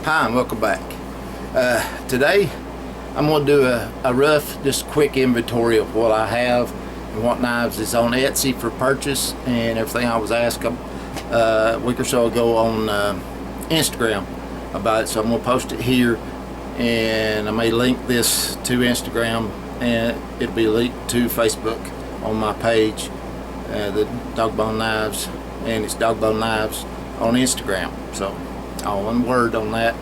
Hi and welcome back. Today I'm going to do a rough, just quick inventory of what I have and what knives is on Etsy for purchase and everything. I was asked a week or so ago on Instagram about it, so I'm going to post it here, and I may link this to Instagram and it'll be linked to Facebook on my page, the Dogbone Knives, and it's Dogbone Knives on Instagram. So all one word on that,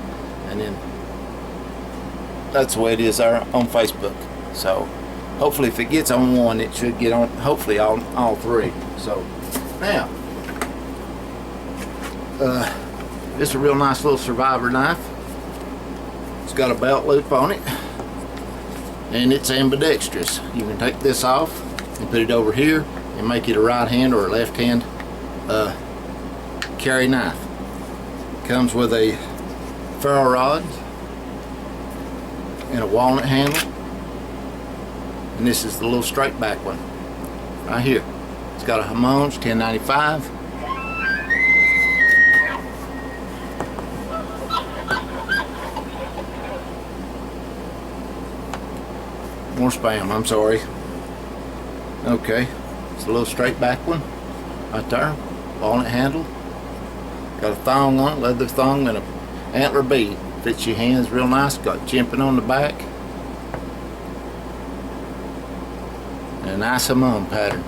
and then that's the way it is there on Facebook. So hopefully if it gets on one, it should get on hopefully all three. So now this is a real nice little Survivor knife. It's got a belt loop on it and it's ambidextrous. You can take this off and put it over here and make it a right hand or a left hand carry knife. Comes with a ferro rod and a walnut handle, and this is the little straight back one right here. It's got a Hammon's 1095. More spam, I'm sorry. Okay, it's a little straight back one right there, walnut handle. Got a thong on it, leather thong, and a antler bead. Fits your hands real nice. Got jimping on the back. And a nice Hammon pattern.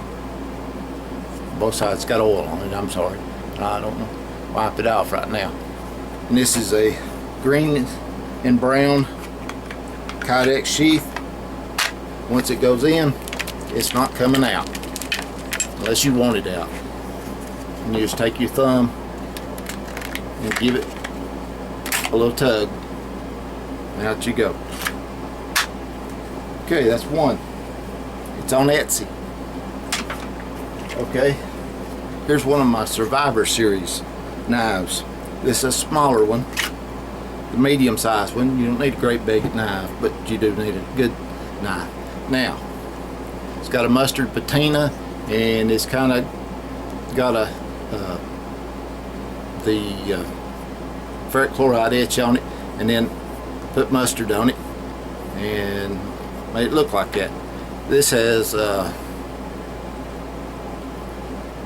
Both sides got oil on it, I'm sorry. I don't know. Wipe it off right now. And this is a green and brown Kydex sheath. Once it goes in, it's not coming out. Unless you want it out. And you just take your thumb and give it a little tug, and out you go. Okay, that's one. It's on Etsy. Okay, here's one of my Survivor series knives. This is a smaller one, the medium sized one. You don't need a great big knife, but you do need a good knife. Now, it's got a mustard patina, and it's kind of got a the ferric chloride etch on it, and then put mustard on it and made it look like that. This has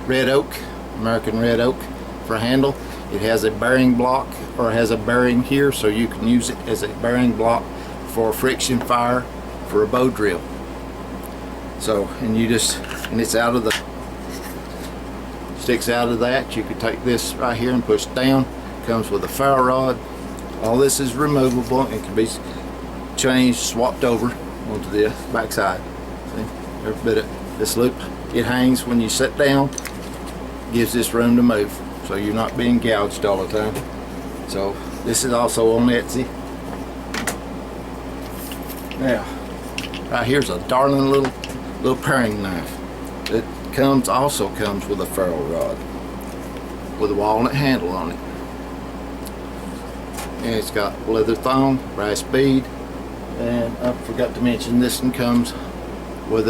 red oak, American red oak for a handle. It has a bearing block, or has a bearing here, so you can use it as a bearing block for friction fire for a bow drill. So, and it's out of the, sticks out of that. You could take this right here and push it down. Comes with a ferro rod. All this is removable and can be changed, swapped over onto the back side. See, every bit of this loop, it hangs when you sit down, gives this room to move, so you're not being gouged all the time. So this is also on Etsy. Now, right here's a darling little paring knife. It also comes with a ferro rod with a walnut handle on it. And it's got leather thong, brass bead, and I forgot to mention this one comes with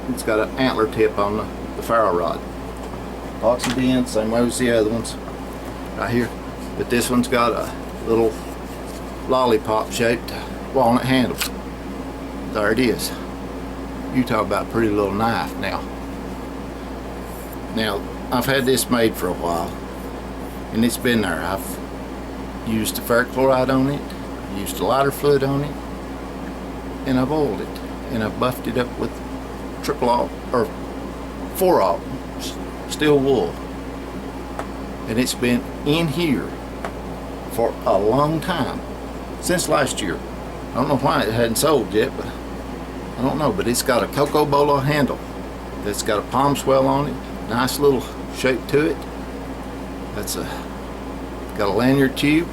it's got an antler tip on the ferro rod. Epoxy in, same way as the other ones right here, but this one's got a little lollipop shaped walnut handle. There it is. You talk about a pretty little knife. Now I've had this made for a while, and it's been there. I've used the ferric chloride on it, used a lighter fluid on it, and I've oiled it, and I've buffed it up with 4/0 or 4/0 steel wool, and it's been in here for a long time, since last year. I don't know why it hadn't sold yet, but I don't know. But it's got a cocoa bolo handle that's got a palm swell on it, nice little shape to it. That's got a lanyard tube,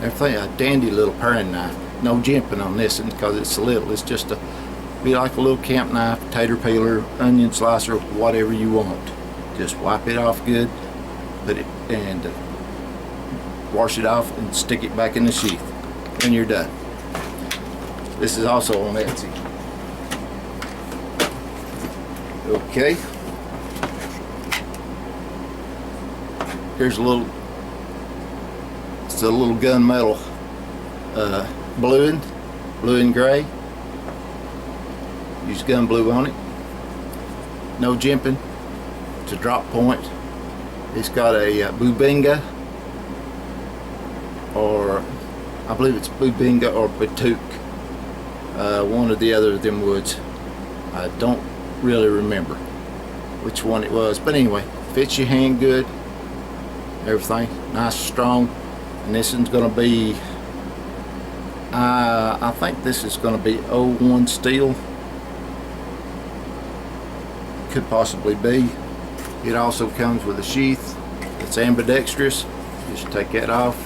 everything. A dandy little paring knife. No jimping on this one because it's little. It's just be like a little camp knife, tater peeler, onion slicer, whatever you want. Just wipe it off good, put it and wash it off and stick it back in the sheath, and you're done. This is also on Etsy. Okay. Here's a little It's a little gunmetal blue and gray. Use gun blue on it. No jimping. It's a drop point. It's got a Bubinga, or I believe it's Bubinga or Batuk. One or the other of them woods. I don't really remember which one it was, but anyway, fits your hand good. Everything nice, strong, and this one's going to be. I think this is going to be 01 steel. Could possibly be. It also comes with a sheath. It's ambidextrous. Just take that off.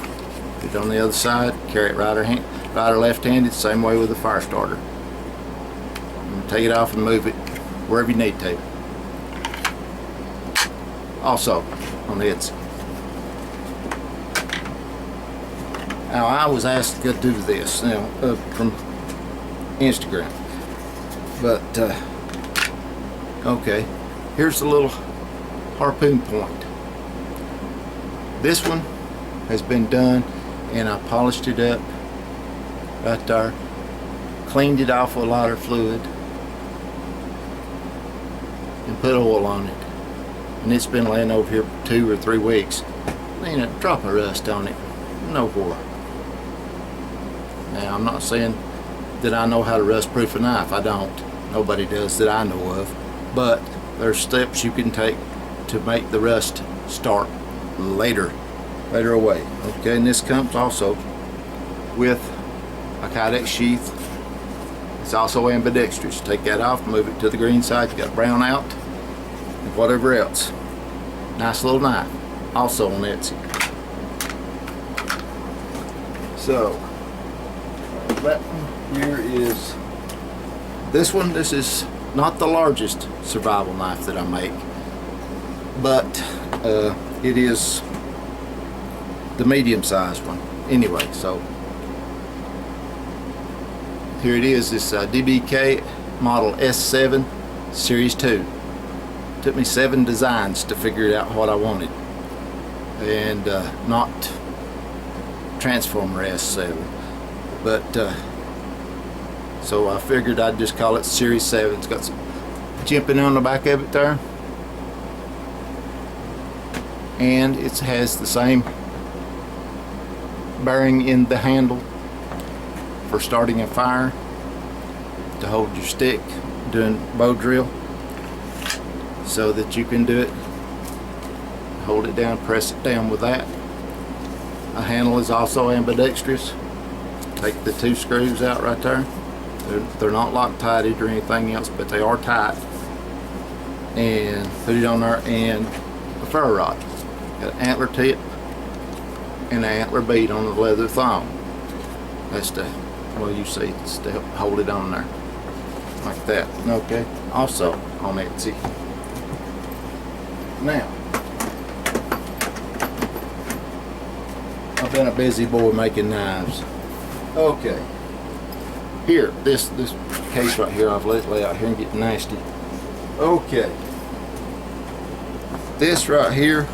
Put it on the other side. Carry it right or left-handed. Same way with the fire starter. And take it off and move it wherever you need to. Also on the Etsy. Now I was asked to do this now from Instagram, but okay. Here's the little harpoon point. This one has been done, and I polished it up right there, cleaned it off with a lighter fluid, and put oil on it. And it's been laying over here for 2 or 3 weeks. Ain't a drop of rust on it. No more. Now I'm not saying that I know how to rust proof a knife. I don't. Nobody does that I know of. But there's steps you can take to make the rust start later away. Okay, and this comes also with a Kydex sheath. It's also ambidextrous. Take that off, move it to the green side. You got brown out and whatever else. Nice little knife. Also on Etsy. So that one here is this one. This is not the largest survival knife that I make, but it is the medium-sized one. Anyway, so here it is. This DBK model S7 Series 2. Took me 7 designs to figure out what I wanted, and not Transformer S7, but so I figured I'd just call it Series 7. It's got some jimping on the back of it there, and it has the same bearing in the handle for starting a fire, to hold your stick doing bow drill, so that you can do it, hold it down, press it down with that. The handle is also ambidextrous. Take the 2 screws out right there. They're not Loctited or anything else, but they are tight. And put it on there, and a ferro rod. Got an antler tip and an antler bead on the leather thong. That's the, well, you see, it's to help hold it on there. Like that. Okay. Also on Etsy. Now, I've been a busy boy making knives. Okay. Here, this case right here, I've let it lay out here and get nasty. Okay. This right here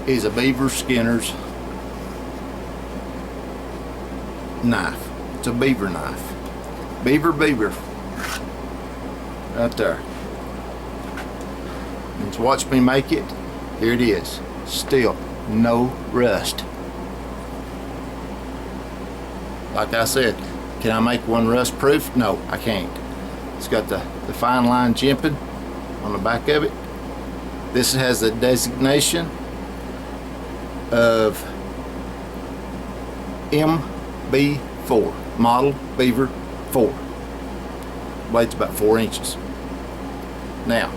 is a Beaver Skinner's knife. It's a beaver knife. Beaver. Right there. And to watch me make it, here it is. Still no rust. Like I said, can I make one rust proof? No, I can't. It's got the fine line jimping on the back of it. This has the designation of MB4, model Beaver 4. Blade's about 4 inches. Now,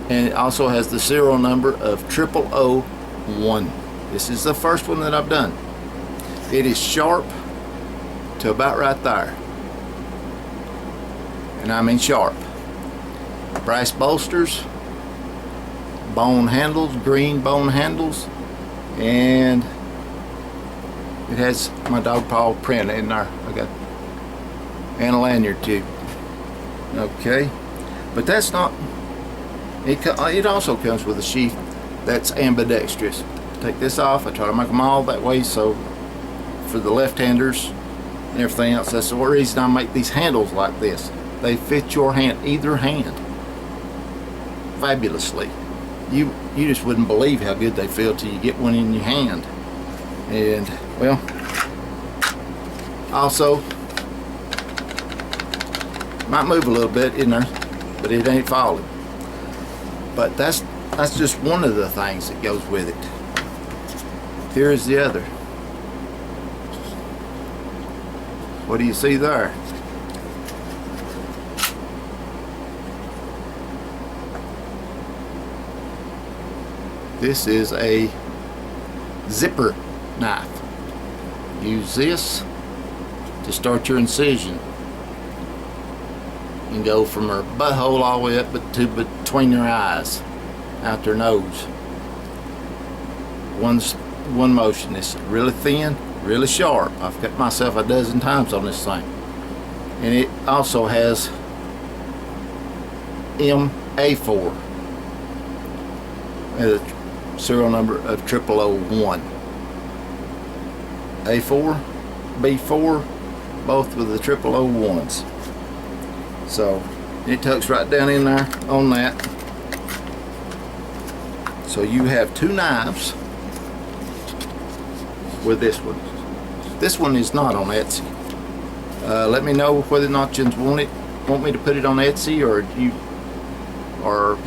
and it also has the serial number of 0001. This is the first one that I've done. It is sharp to about right there, and I mean sharp. Brass bolsters, bone handles, green bone handles, and it has my dog paw print in there. I got, and a lanyard too. Okay, but that's not. It also comes with a sheath that's ambidextrous. take this off. I try to make them all that way, so for the left-handers and everything else. That's the reason I make these handles like this. They fit your hand, either hand, fabulously. You just wouldn't believe how good they feel till you get one in your hand. And well, also might move a little bit in there, but it ain't falling. But that's just one of the things that goes with it. Here is the other. What do you see there? This is a zipper knife. Use this to start your incision and go from her butthole all the way up to between your eyes, out their nose. One motion. It's really thin, really sharp. I've cut myself a dozen times on this thing. And it also has MA4, the serial number of 0001. A4, B4, both with the 0001s. So it tucks right down in there on that. So you have two knives with this one. This one is not on Etsy. Let me know whether or not you want me to put it on Etsy, or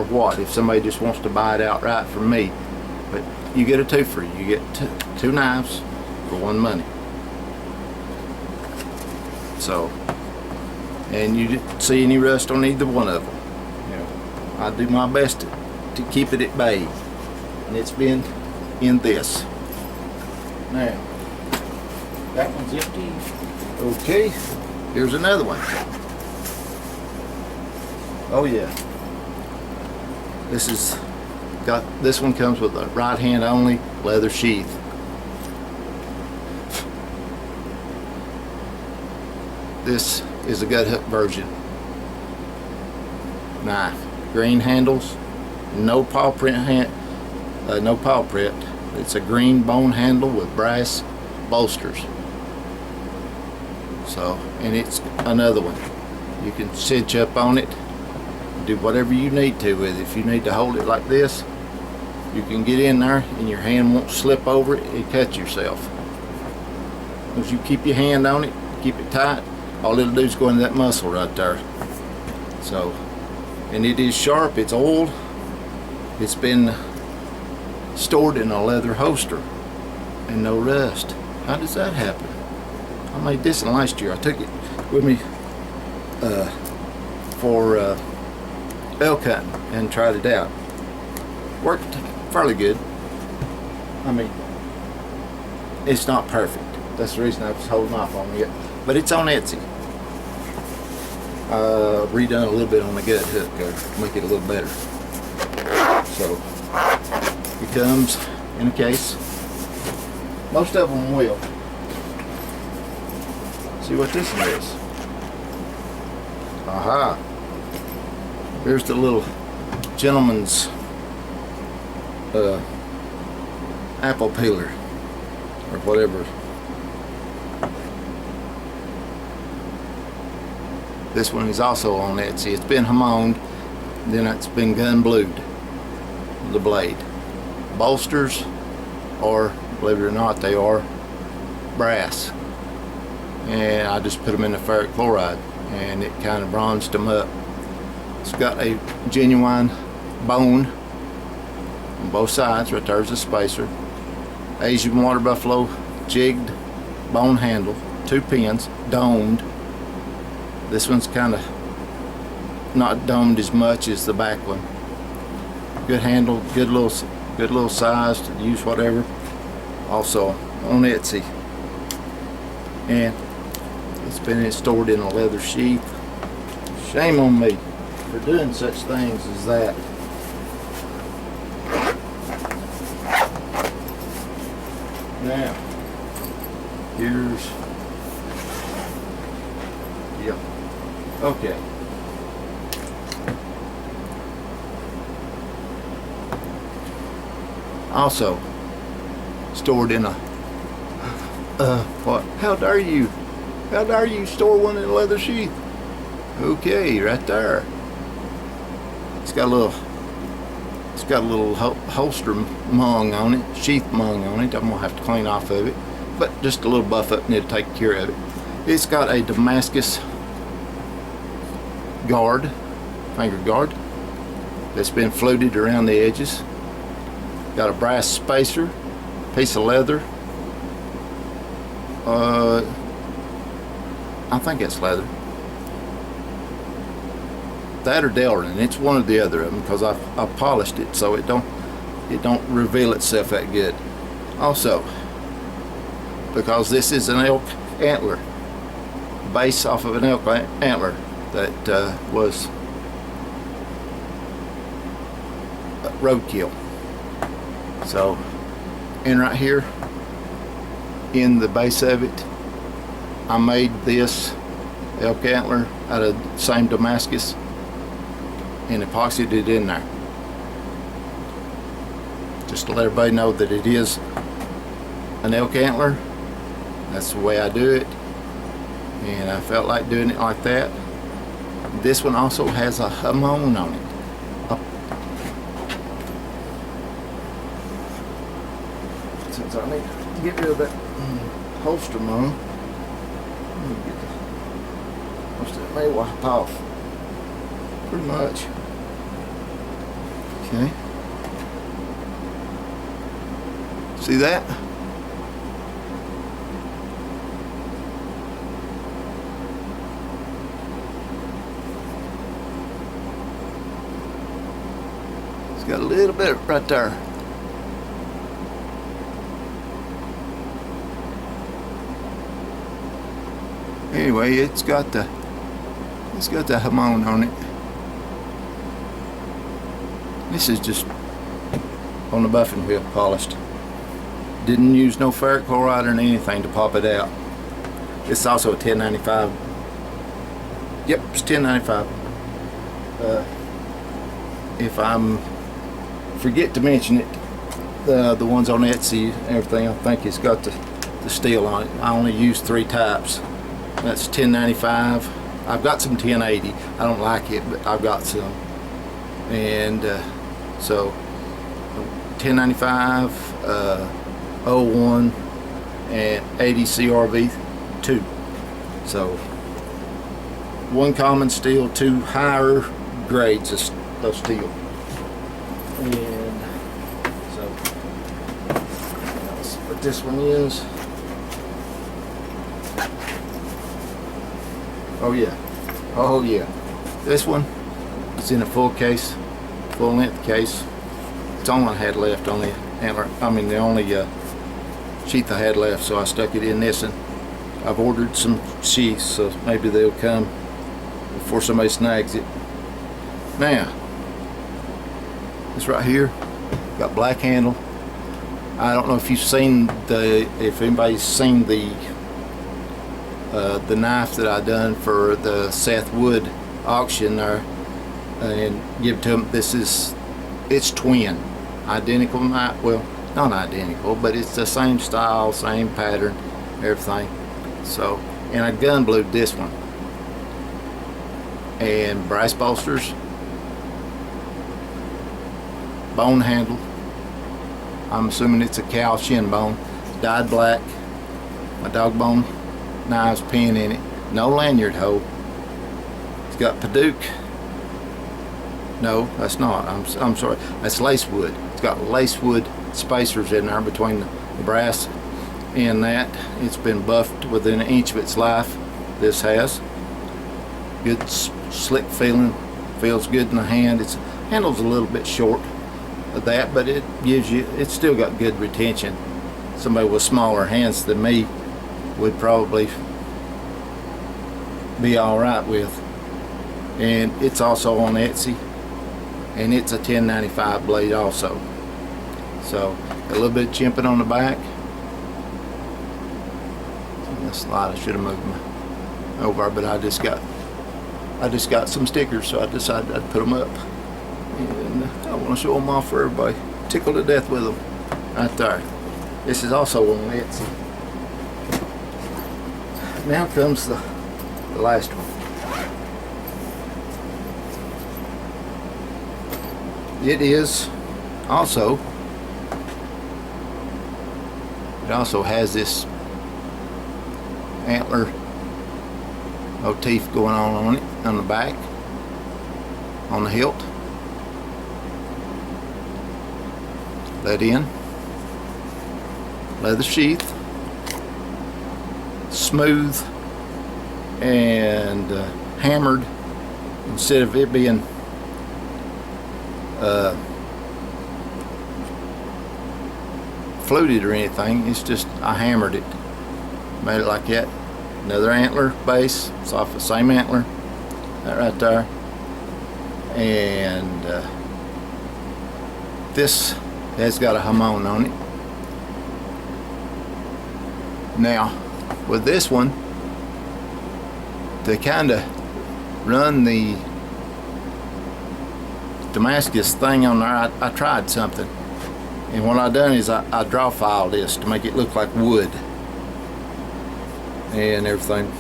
what, if somebody just wants to buy it outright from me. But you get a two for you. You get two knives for one money. So, and you didn't see any rust on either one of them. You know, I do my best to keep it at bay, and it's been in this. Now, that one's empty. Okay, here's another one. Oh yeah. This one comes with a right hand only leather sheath. This is a gut hook version knife. Green handles, no paw print It's a green bone handle with brass bolsters. So, and it's another one. You can cinch up on it, do whatever you need to with it. If you need to hold it like this, you can get in there and your hand won't slip over it and cut yourself. As you keep your hand on it, keep it tight, all it'll do is go into that muscle right there. So, and it is sharp, it's oiled, it's been stored in a leather holster and no rust. How does that happen? I made this in last year. I took it with me for elk hunting and tried it out. Worked fairly good. I mean, it's not perfect. That's the reason I was holding off on it. But it's on Etsy. Redone a little bit on the gut hook to make it a little better. So it comes in a case. Most of them will. See what this is. Aha. Here's the little gentleman's apple peeler or whatever. This one is also on Etsy. It's been homoned, then it's been gun blued, the blade. Bolsters, or believe it or not, they are brass. And I just put them in the ferric chloride and it kind of bronzed them up. It's got a genuine bone on both sides. Right there's the spacer. Asian water buffalo jigged bone handle, 2 pins, domed. This one's kind of not domed as much as the back one. Good handle, good little size to use whatever. Also on Etsy, and it's been stored in a leather sheath. Shame on me for doing such things as that. Now, here's, yeah, okay. Also stored in a what? How dare you? How dare you store one in a leather sheath? Okay, right there. It's got a little holster mung on it, sheath mung on it. I'm gonna have to clean off of it, but just a little buff up and it'll take care of it. It's got a Damascus guard, finger guard, that's been fluted around the edges. Got a brass spacer, piece of leather. I think it's leather. That or Delrin. It's one or the other of them because I polished it so it don't reveal itself that good. Also, because this is an elk antler, base off of an elk antler that was roadkill. So, and right here in the base of it, I made this elk antler out of the same Damascus and epoxied it in there, just to let everybody know that it is an elk antler. That's the way I do it, and I felt like doing it like that. This one also has a hamon on it. Since I need to get rid of that holster mung, most of it may wipe off pretty much. Okay. See that? It's got a little bit right there. Anyway, it's got the hamon on it. This is just on the buffing wheel, polished. Didn't use no ferric chloride or anything to pop it out. It's also a 1095. Yep, it's 1095. If I'm forget to mention it, the ones on Etsy and everything, I think it's got the steel on it. I only use 3 types. That's 1095. I've got some 1080. I don't like it, but I've got some. And so 1095, 01, and 80 CRV2. So 1 common steel, 2 higher grades of steel. And so let's see what this one is. Oh yeah, oh yeah. This one is in a full case, full length case. It's all I had left on the antler. I mean the only sheath I had left, so I stuck it in this, and I've ordered some sheaths, so maybe they'll come before somebody snags it. Now, this right here got black handle. I don't know if you've seen if anybody's seen the knife that I done for the Seth Wood auction there, and give it to them. It's twin, identical knife. Well, not identical, but it's the same style, same pattern, everything. So, and I gun blued this one, and brass bolsters, bone handle. I'm assuming it's a cow shin bone, dyed black. My dog bone knives pin in it. No lanyard hole. It's got Paduke. No, that's not. I'm sorry. That's lacewood. It's got lacewood spacers in there between the brass and that. It's been buffed within an inch of its life. This has good slick feeling. Feels good in the hand. Its handle's a little bit short of that, but it gives you. It's still got good retention. Somebody with smaller hands than me would probably be all right with. And it's also on Etsy, and it's a 1095 blade also. So a little bit of chimping on the back. This slide, I should have moved my over, but I just got some stickers, so I decided I'd put them up, and I want to show them off for everybody. Tickled to death with them. right there. This is also on Etsy. Now comes the last one. It also has this antler motif going on it on the back, on the hilt. Let in, leather sheath, smooth and hammered. Instead of it being fluted or anything, it's just I hammered it, made it like that. Another antler base. It's off the same antler, that right there. And this has got a hamon on it. Now with this one, to kind of run the Damascus thing on there, I tried something, and what I done is I draw filed this to make it look like wood and everything,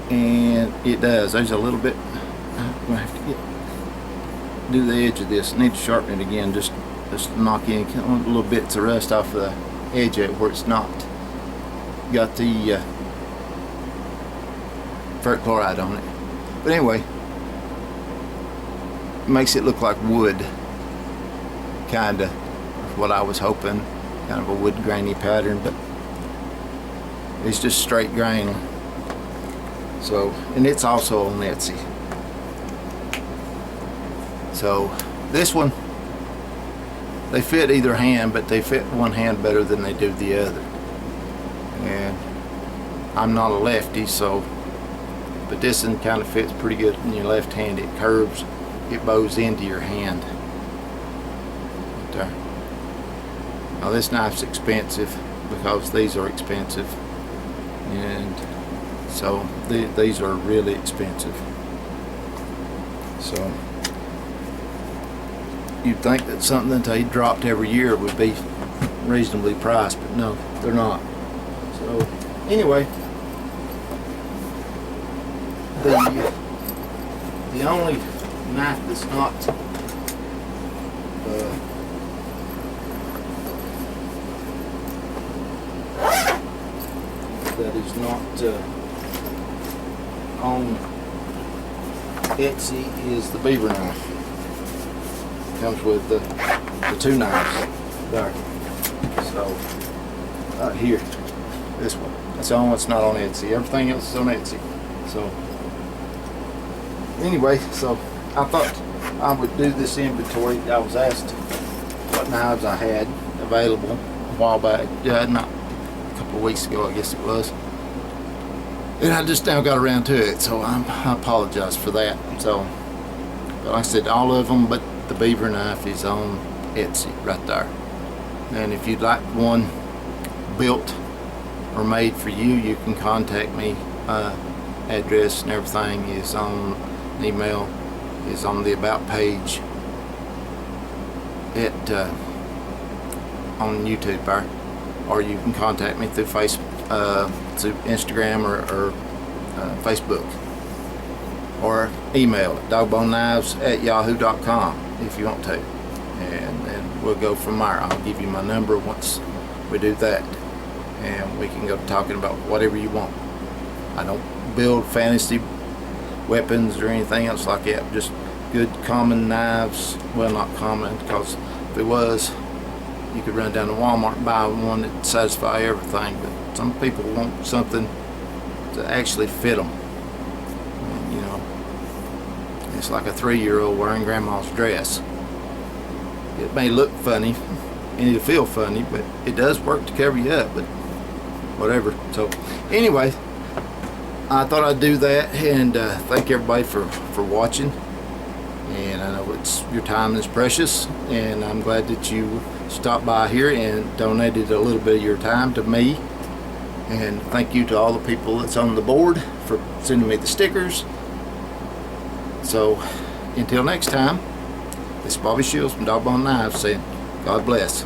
and it does. There's a little bit I'm gonna have to do the edge of this. I need to sharpen it again, just knock in little bits of rust off the edge of it where it's not got the ferric chloride on it. But anyway, it makes it look like wood, kinda what I was hoping, kind of a wood grainy pattern, but it's just straight grain. So, and it's also on Etsy. So this one, they fit either hand, but they fit one hand better than they do the other. And I'm not a lefty, so, but this one kind of fits pretty good in your left hand. It curves, it bows into your hand. Right there. Now this knife's expensive because these are expensive, and so these are really expensive. So you'd think that something that they dropped every year would be reasonably priced, but no, they're not. So anyway, the only knife that's not that is not on Etsy is the beaver knife. Comes with the two knives there. So right here, this one. That's the only one that's not on Etsy. Everything else is on Etsy. So anyway, so I thought I would do this inventory. I was asked what knives I had available a while back. Yeah, not a couple of weeks ago, I guess it was. And I just now got around to it, so I apologize for that. So, but like I said, all of them, but the beaver knife is on Etsy right there. And if you'd like one built or made for you, you can contact me. Address and everything is on email, is on the about page at on YouTube there, or you can contact me through through Instagram or Facebook, or email at dogboneknives@yahoo.com if you want to, and then we'll go from there. I'll give you my number once we do that, and we can go talking about whatever you want. I don't build fantasy weapons or anything else like that, just good common knives. Well, not common, because if it was, you could run down to Walmart and buy one that would satisfy everything, but some people want something to actually fit them. And, you know, it's like a 3-year-old wearing grandma's dress. It may look funny and it'll feel funny, but it does work to cover you up, but whatever. So anyway, I thought I'd do that, and thank everybody for watching. And I know your time is precious, and I'm glad that you stopped by here and donated a little bit of your time to me. And thank you to all the people that's on the board for sending me the stickers. So until next time, this is Bobby Shields from Dogbone Knives saying God bless.